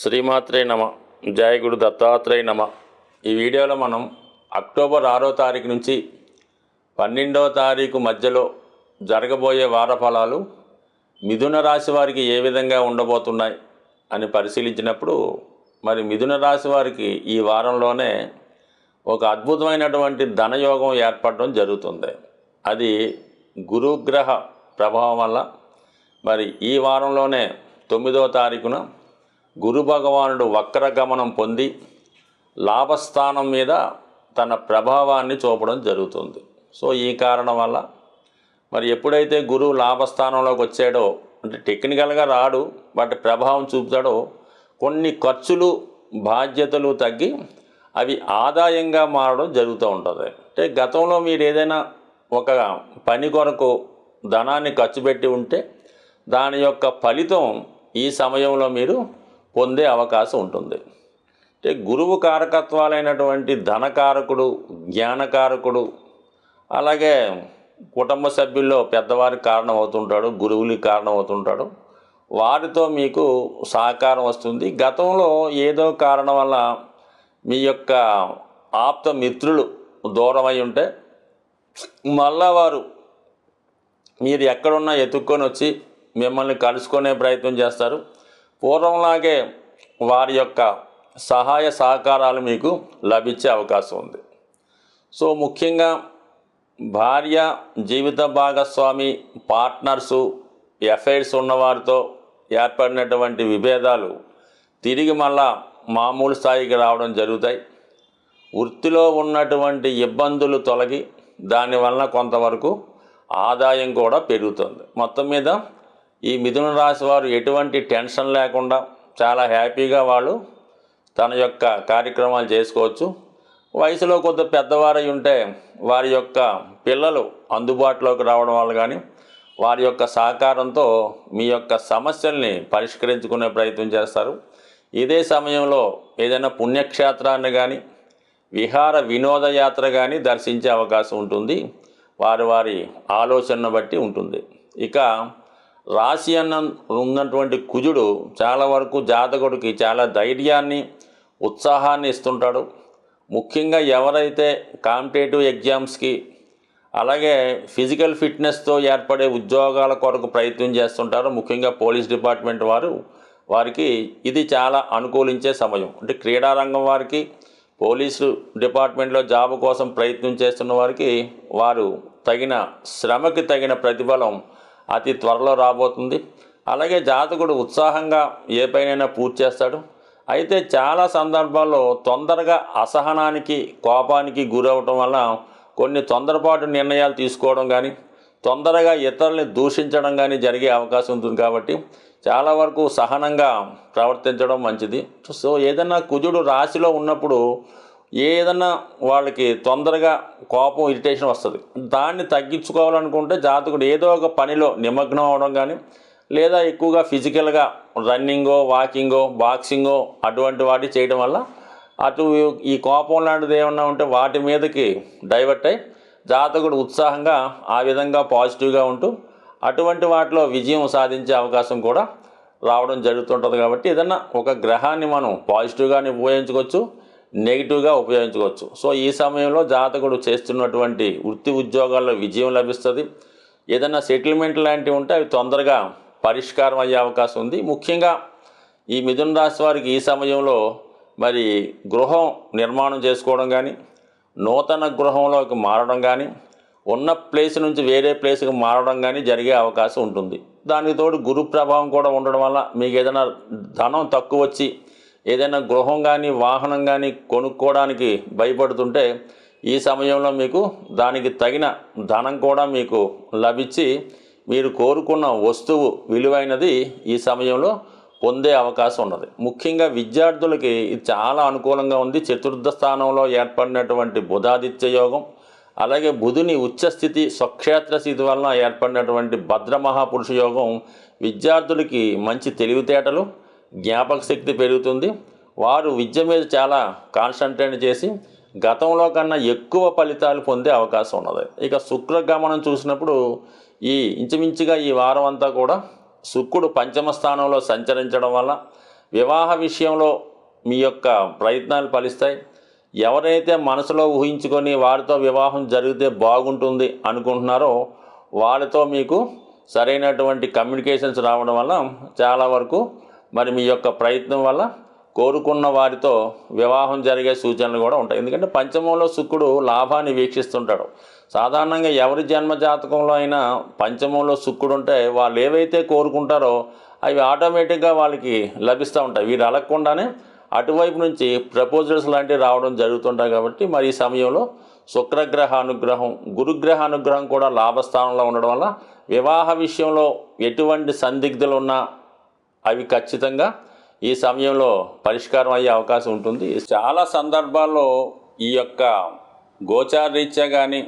శ్రీమాత్రే నమ. జయ గురు దత్తాత్రేయ నమ. ఈ వీడియోలో మనం అక్టోబర్ 6వ తారీఖు నుంచి 12వ తారీఖు మధ్యలో జరగబోయే వార ఫలాలు మిథున రాశి వారికి ఏ విధంగా ఉండబోతున్నాయి అని పరిశీలించినప్పుడు మరి మిథున రాశి వారికి ఈ వారంలోనే ఒక అద్భుతమైనటువంటి ధనయోగం ఏర్పడడం జరుగుతుంది. అది గురుగ్రహ ప్రభావం వల్ల మరి ఈ వారంలోనే 9వ తారీఖున గురు భగవానుడు వక్రగమనం పొంది లాభస్థానం మీద తన ప్రభావాన్ని చూపడం జరుగుతుంది. సో ఈ కారణం వల్ల మరి ఎప్పుడైతే గురువు లాభస్థానంలోకి వచ్చాడో, అంటే టెక్నికల్గా రాడు బట్ ప్రభావం చూపుతాడో, కొన్ని ఖర్చులు బాధ్యతలు తగ్గి అవి ఆదాయంగా మారడం జరుగుతూ ఉంటుంది. అంటే గతంలో మీరు ఏదైనా ఒక పని కొరకు ధనాన్ని ఖర్చు పెట్టి ఉంటే దాని యొక్క ఫలితం ఈ సమయంలో మీరు పొందే అవకాశం ఉంటుంది. అంటే గురువు కారకత్వాలైనటువంటి ధనకారకుడు, జ్ఞానకారకుడు, అలాగే కుటుంబ సభ్యుల్లో పెద్దవారికి కారణం అవుతుంటాడు, గురువులకి కారణం అవుతుంటాడు. వారితో మీకు సహకారం వస్తుంది. గతంలో ఏదో కారణం వల్ల మీ యొక్క ఆప్త మిత్రులు దూరమై ఉంటే మళ్ళా వారు మీరు ఎక్కడున్నా ఎత్తుక్కొని వచ్చి మిమ్మల్ని కలుసుకునే ప్రయత్నం చేస్తారు. పూర్వంలాగే వారి యొక్క సహాయ సహకారాలు మీకు లభించే అవకాశం ఉంది. సో ముఖ్యంగా భార్య, జీవిత భాగస్వామి, పార్ట్నర్సు, ఎఫైర్స్ ఉన్నవారితో ఏర్పడినటువంటి విభేదాలు తిరిగి మళ్ళా మామూలు స్థాయికి రావడం జరుగుతాయి. వృత్తిలో ఉన్నటువంటి ఇబ్బందులు తొలగి దానివల్ల కొంతవరకు ఆదాయం కూడా పెరుగుతుంది. మొత్తం మీద ఈ మిథున రాశి వారు ఎటువంటి టెన్షన్ లేకుండా చాలా హ్యాపీగా వాళ్ళు తన యొక్క కార్యక్రమాలు చేసుకోవచ్చు. వయసులో కొంత పెద్దవారై ఉంటే వారి యొక్క పిల్లలు అందుబాటులోకి రావడం వల్ల కానీ వారి యొక్క సహకారంతో మీ యొక్క సమస్యల్ని పరిష్కరించుకునే ప్రయత్నం చేస్తారు. ఇదే సమయంలో ఏదైనా పుణ్యక్షేత్రాన్ని కానీ విహార వినోదయాత్ర కానీ దర్శించే అవకాశం ఉంటుంది. వారి ఆలోచనను బట్టి ఉంటుంది. ఇక రాశి ఉన్నటువంటి కుజుడు చాలా వరకు జాతకుడికి చాలా ధైర్యాన్ని, ఉత్సాహాన్ని ఇస్తుంటాడు. ముఖ్యంగా ఎవరైతే కాంపిటేటివ్ ఎగ్జామ్స్కి అలాగే ఫిజికల్ ఫిట్నెస్తో ఏర్పడే ఉద్యోగాల కొరకు ప్రయత్నం చేస్తుంటారో, ముఖ్యంగా పోలీస్ డిపార్ట్మెంట్ వారికి ఇది చాలా అనుకూలించే సమయం. అంటే క్రీడారంగం వారికి, పోలీసు డిపార్ట్మెంట్లో జాబ్ కోసం ప్రయత్నం చేస్తున్న వారికి వారు తగిన శ్రమకి తగిన ప్రతిఫలం అతి త్వరలో రాబోతుంది. అలాగే జాతకుడు ఉత్సాహంగా ఏ పైనైనా పూర్తి చేస్తాడు. అయితే చాలా సందర్భాల్లో తొందరగా అసహనానికి, కోపానికి గురవటం వల్ల కొన్ని తొందరపాటు నిర్ణయాలు తీసుకోవడం కానీ, తొందరగా ఇతరుల్ని దూషించడం కానీ జరిగే అవకాశం ఉంటుంది. కాబట్టి చాలా వరకు సహనంగా ప్రవర్తించడం మంచిది. సో ఏదైనా కుజుడు రాశిలో ఉన్నప్పుడు ఏదన్నా వాళ్ళకి తొందరగా కోపం, ఇరిటేషన్ వస్తుంది. దాన్ని తగ్గించుకోవాలనుకుంటే జాతకుడు ఏదో ఒక పనిలో నిమగ్నం అవడం కానీ, లేదా ఎక్కువగా ఫిజికల్గా రన్నింగో, వాకింగో, బాక్సింగో అటువంటి వాటి చేయడం వల్ల అటు ఈ కోపం లాంటిది ఏమన్నా ఉంటే వాటి మీదకి డైవర్ట్ అయ్యి జాతకుడు ఉత్సాహంగా ఆ విధంగా పాజిటివ్గా ఉంటూ అటువంటి వాటిలో విజయం సాధించే అవకాశం కూడా రావడం జరుగుతుంటుంది. కాబట్టి ఏదన్నా ఒక గ్రహాన్ని మనం పాజిటివ్గానే ఉపయోగించుకోవచ్చు, నెగిటివ్గా ఉపయోగించుకోవచ్చు. సో ఈ సమయంలో జాతకుడు చేస్తున్నటువంటి వృత్తి ఉద్యోగాల్లో విజయం లభిస్తుంది. ఏదైనా సెటిల్మెంట్ లాంటివి ఉంటే అవి తొందరగా పరిష్కారం అయ్యే అవకాశం ఉంది. ముఖ్యంగా ఈ మిథున రాశి వారికి ఈ సమయంలో మరి గృహం నిర్మాణం చేసుకోవడం కానీ, నూతన గృహంలోకి మారడం కానీ, ఉన్న ప్లేస్ నుంచి వేరే ప్లేస్కి మారడం కానీ జరిగే అవకాశం ఉంటుంది. దానికి తోడు గురు ప్రభావం కూడా ఉండడం వల్ల మీకు ఏదైనా ధనం తక్కువ వచ్చి ఏదైనా గృహం కానీ, వాహనం కానీ కొనుక్కోవడానికి భయపడుతుంటే ఈ సమయంలో మీకు దానికి తగిన ధనం కూడా మీకు లభించి మీరు కోరుకున్న వస్తువు విలువైనది ఈ సమయంలో పొందే అవకాశం ఉన్నది. ముఖ్యంగా విద్యార్థులకి ఇది చాలా అనుకూలంగా ఉంది. చతుర్థ స్థానంలో ఏర్పడినటువంటి బుధాదిత్య యోగం, అలాగే బుధుని ఉచ్చస్థితి, స్వక్షేత్ర స్థితి వలన ఏర్పడినటువంటి భద్ర మహాపురుష యోగం విద్యార్థులకి మంచి తెలివితేటలు, జ్ఞాపక శక్తి పెరుగుతుంది. వారు విద్య మీద చాలా కాన్సన్ట్రేట్ చేసి గతంలో కన్నా ఎక్కువ ఫలితాలు పొందే అవకాశం ఉన్నది. ఇక శుక్రగమనం చూసినప్పుడు ఇంచుమించుగా ఈ వారం అంతా కూడా శుక్రుడు పంచమ స్థానంలో సంచరించడం వల్ల వివాహ విషయంలో మీ యొక్క ప్రయత్నాలు ఫలిస్తాయి. ఎవరైతే మనసులో ఊహించుకొని వారితో వివాహం జరిగితే బాగుంటుంది అనుకుంటున్నారో వాళ్ళతో మీకు సరైనటువంటి కమ్యూనికేషన్స్ రావడం వల్ల చాలా వరకు మరి మీ యొక్క ప్రయత్నం వల్ల కోరుకున్న వారితో వివాహం జరిగే సూచనలు కూడా ఉంటాయి. ఎందుకంటే పంచమంలో శుక్రుడు లాభాన్ని వీక్షిస్తుంటాడు. సాధారణంగా ఎవరి జన్మ జాతకంలో అయినా పంచమంలో శుక్రుడు ఉంటే వాళ్ళు ఏవైతే కోరుకుంటారో అవి ఆటోమేటిక్గా వాళ్ళకి లభిస్తూ ఉంటాయి. వీరు అలగకుండానే అటువైపు నుంచి ప్రపోజల్స్ లాంటివి రావడం జరుగుతుంటాయి. కాబట్టి మరి ఈ సమయంలో శుక్రగ్రహ అనుగ్రహం, గురుగ్రహ అనుగ్రహం కూడా లాభస్థానంలో ఉండడం వల్ల వివాహ విషయంలో ఎటువంటి సందిగ్ధులు ఉన్నా అవి ఖచ్చితంగా ఈ సమయంలో పరిష్కారం అయ్యే అవకాశం ఉంటుంది. చాలా సందర్భాల్లో ఈ యొక్క గోచార రీత్యా కానీ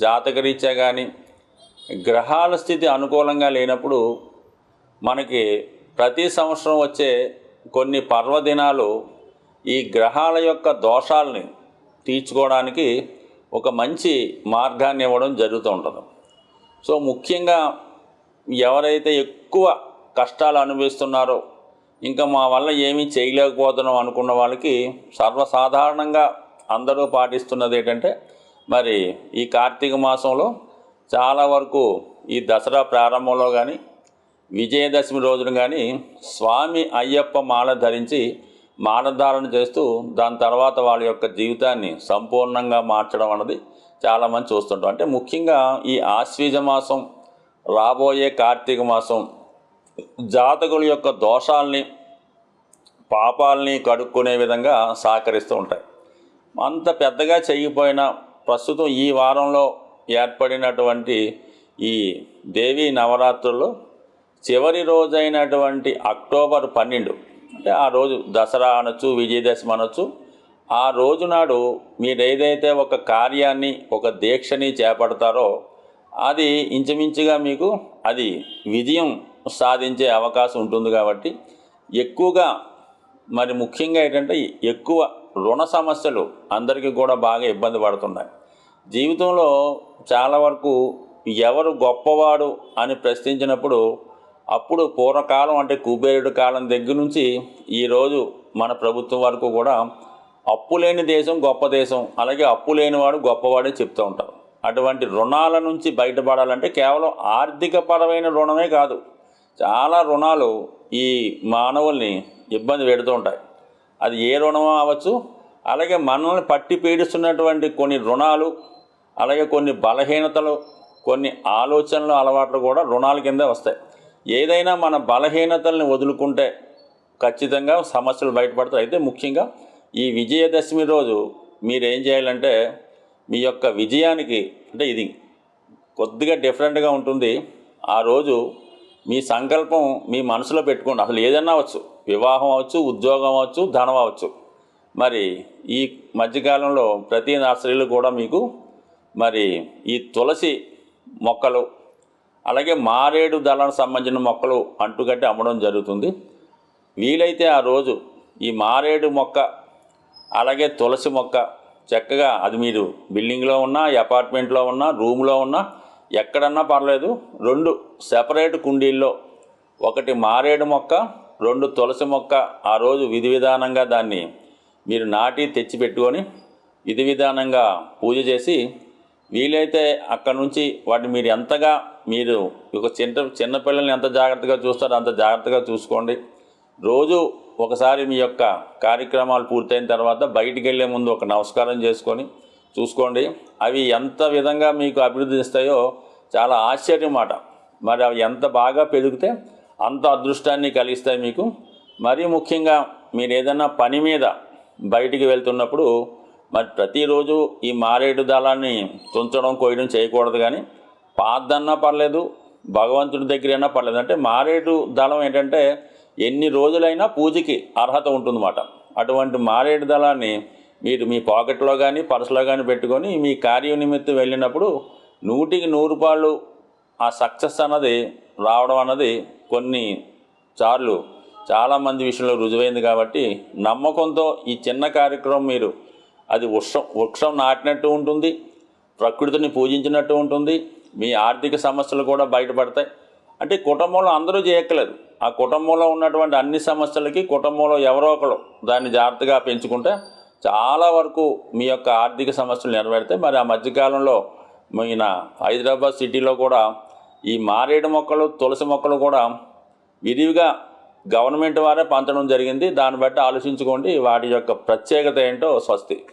జాతక రీత్యా కానీ గ్రహాల స్థితి అనుకూలంగా లేనప్పుడు మనకి ప్రతి సంవత్సరం వచ్చే కొన్ని పర్వదినాలు ఈ గ్రహాల యొక్క దోషాలని తీర్చుకోవడానికి ఒక మంచి మార్గాన్ని ఇవ్వడం జరుగుతూ ఉంటుంది. సో ముఖ్యంగా ఎవరైతే ఎక్కువ కష్టాలు అనుభవిస్తున్నారో ఇంకా మా వల్ల ఏమీ చేయలేకపోతున్నాం అనుకున్న వాళ్ళకి సర్వసాధారణంగా అందరూ పాటిస్తున్నది ఏంటంటే మరి ఈ కార్తీక మాసంలో చాలా వరకు ఈ దసరా ప్రారంభంలో కానీ విజయదశమి రోజున కానీ స్వామి అయ్యప్ప మాల ధరించి మాలధారణ చేస్తూ దాని తర్వాత వాళ్ళ యొక్క జీవితాన్ని సంపూర్ణంగా మార్చడం అన్నది చాలామంది చూస్తుంటాం. అంటే ముఖ్యంగా ఈ ఆశ్వీజ మాసం, రాబోయే కార్తీక మాసం జాతకుల యొక్క దోషాల్ని పాపాలని కడుక్కునే విధంగా సహకరిస్తూ ఉంటాయి. అంత పెద్దగా చేయకపోయినా ప్రస్తుతం ఈ వారంలో ఏర్పడినటువంటి ఈ దేవీ నవరాత్రుల్లో చివరి రోజైనటువంటి అక్టోబర్ 12 అంటే ఆ రోజు దసరా అనొచ్చు, విజయదశమి అనొచ్చు, ఆ రోజు నాడు మీరు ఏదైతే ఒక కార్యాన్ని ఒక దీక్షని చేపడతారో అది ఇంచుమించుగా మీకు అది విజయం సాధించే అవకాశం ఉంటుంది. కాబట్టి ఎక్కువగా మరి ముఖ్యంగా ఏంటంటే ఎక్కువ రుణ సమస్యలు అందరికీ కూడా బాగా ఇబ్బంది పడుతున్నాయి. జీవితంలో చాలా వరకు ఎవరు గొప్పవాడు అని ప్రశ్నించినప్పుడు అప్పుడు పూర్వకాలం అంటే కుబేరుడి కాలం దగ్గర నుంచి ఈరోజు మన ప్రభుత్వం వరకు కూడా అప్పు లేని దేశం గొప్ప దేశం, అలాగే అప్పు లేనివాడు గొప్పవాడని చెప్తూ ఉంటారు. అటువంటి రుణాల నుంచి బయటపడాలంటే కేవలం ఆర్థికపరమైన రుణమే కాదు, చాలా రుణాలు ఈ మానవుల్ని ఇబ్బంది పెడుతూ ఉంటాయి. అది ఏ రుణమో అవ్వచ్చు, అలాగే మనల్ని పట్టి పీడిస్తున్నటువంటి కొన్ని రుణాలు, అలాగే కొన్ని బలహీనతలు, కొన్ని ఆలోచనలు, అలవాట్లు కూడా రుణాల కింద వస్తాయి. ఏదైనా మన బలహీనతల్ని వదులుకుంటే ఖచ్చితంగా సమస్యలు బయటపడతాయి. అయితే ముఖ్యంగా ఈ విజయదశమి రోజు మీరు ఏం చేయాలంటే మీ యొక్క విజయానికి అంటే ఇది కొద్దిగా డిఫరెంట్గా ఉంటుంది. ఆ రోజు మీ సంకల్పం మీ మనసులో పెట్టుకోండి. అసలు ఏదన్నా అవ్వచ్చు, వివాహం అవ్వచ్చు, ఉద్యోగం అవ్వచ్చు, ధనం అవ్వచ్చు. మరి ఈ మధ్యకాలంలో ప్రతి నర్సరీలు కూడా మీకు మరి ఈ తులసి మొక్కలు, అలాగే మారేడు దళానికి సంబంధించిన మొక్కలు అంటుకట్టి అమ్మడం జరుగుతుంది. వీలైతే ఆ రోజు ఈ మారేడు మొక్క అలాగే తులసి మొక్క చక్కగా అది మీరు బిల్డింగ్లో ఉన్నా, అపార్ట్మెంట్లో ఉన్నా, రూమ్లో ఉన్నా, ఎక్కడన్నా పర్లేదు, 2 సెపరేట్ కుండీల్లో ఒకటి మారేడు మొక్క, 2 తులసి మొక్క ఆ రోజు విధి విధానంగా దాన్ని మీరు నాటి తెచ్చి పెట్టుకొని విధి విధానంగా పూజ చేసి వీలైతే అక్కడ నుంచి వాటిని మీరు ఎంతగా మీరు ఒక చిన్నపిల్లల్ని ఎంత జాగ్రత్తగా చూస్తారో అంత జాగ్రత్తగా చూసుకోండి. రోజు ఒకసారి మీ యొక్క కార్యక్రమాలు పూర్తయిన తర్వాత బయటికి వెళ్ళే ముందు ఒక నమస్కారం చేసుకొని చూసుకోండి. అవి ఎంత విధంగా మీకు అభివృద్ధి ఇస్తాయో చాలా ఆశ్చర్యం మాట. మరి అవి ఎంత బాగా పెరిగితే అంత అదృష్టాన్ని కలిగిస్తాయి మీకు. మరీ ముఖ్యంగా మీరు ఏదైనా పని మీద బయటికి వెళ్తున్నప్పుడు మరి ప్రతిరోజు ఈ మారేడు దళాన్ని తుంచడం, కోయడం చేయకూడదు. కానీ పాద్దన్నా పర్లేదు, భగవంతుడి దగ్గర అయినా పర్లేదు. అంటే మారేడు దళం ఏంటంటే ఎన్ని రోజులైనా పూజకి అర్హత ఉంటుందన్నమాట. అటువంటి మారేడు దళాన్ని మీరు మీ పాకెట్లో కానీ పర్సులో కానీ పెట్టుకొని మీ కార్య నిమిత్తం వెళ్ళినప్పుడు 100కి 100 రూపాయలు ఆ సక్సెస్ అన్నది రావడం అన్నది కొన్ని సార్లు చాలామంది విషయంలో రుజువైంది. కాబట్టి నమ్మకంతో ఈ చిన్న కార్యక్రమం మీరు అది వృక్షం నాటినట్టు ఉంటుంది, ప్రకృతిని పూజించినట్టు ఉంటుంది, మీ ఆర్థిక సమస్యలు కూడా బయటపడతాయి. అంటే కుటుంబంలో అందరూ చేయక్కలేదు. ఆ కుటుంబంలో ఉన్నటువంటి అన్ని సమస్యలకి కుటుంబంలో ఎవరో ఒకరు దాన్ని జాగ్రత్తగా పెంచుకుంటే చాలా వరకు మీ యొక్క ఆర్థిక సమస్యలు నెరవేరుతాయి. మరి ఆ మధ్యకాలంలో మన హైదరాబాద్ సిటీలో కూడా ఈ మారేడు మొక్కలు, తులసి మొక్కలు కూడా విరివిగా గవర్నమెంట్ వారే పంచడం జరిగింది. దాన్ని బట్టి ఆలోచించుకోండి వాటి యొక్క ప్రత్యేకత ఏంటో. స్వస్తి.